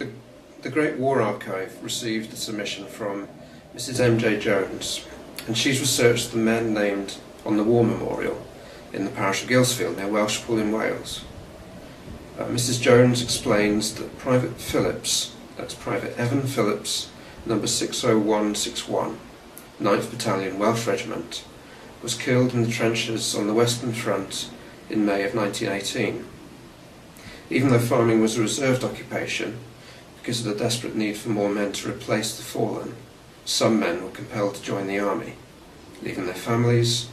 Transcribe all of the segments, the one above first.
The, the Great War Archive received a submission from Mrs. M.J. Jones, and she's researched the men named on the War Memorial in the parish of Gilsfield near Welshpool in Wales. Mrs. Jones explains that Private Phillips, that's Private Evan Phillips, number 60161, 9th Battalion Welsh Regiment, was killed in the trenches on the Western Front in May of 1918. Even though farming was a reserved occupation, because of the desperate need for more men to replace the fallen, some men were compelled to join the army, leaving their families,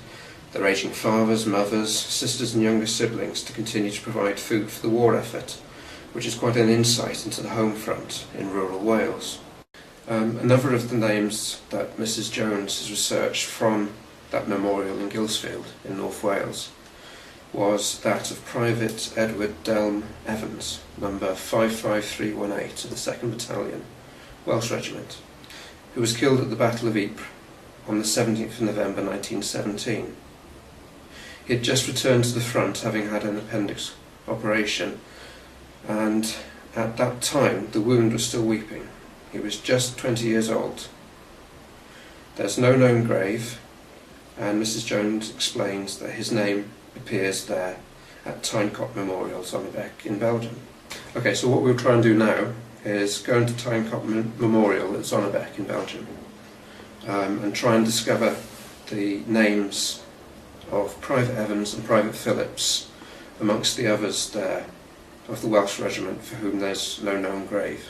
their ageing fathers, mothers, sisters and younger siblings to continue to provide food for the war effort, which is quite an insight into the home front in rural Wales. A number of the names that Mrs. Jones has researched from that memorial in Gilsfield in North Wales was that of Private Edward Delm Evans, number 55318 of the 2nd Battalion Welsh Regiment, who was killed at the Battle of Ypres on the 17th of November 1917. He had just returned to the front, having had an appendix operation, and at that time the wound was still weeping. He was just 20 years old. There's no known grave, and Mrs. Jones explains that his name appears there at Tyncop Memorial, Zonnebeck in Belgium. Okay, so what we'll try and do now is go into Tyncop Memorial at Zonnebeck in Belgium and try and discover the names of Private Evans and Private Phillips amongst the others there of the Welsh Regiment for whom there's no known grave.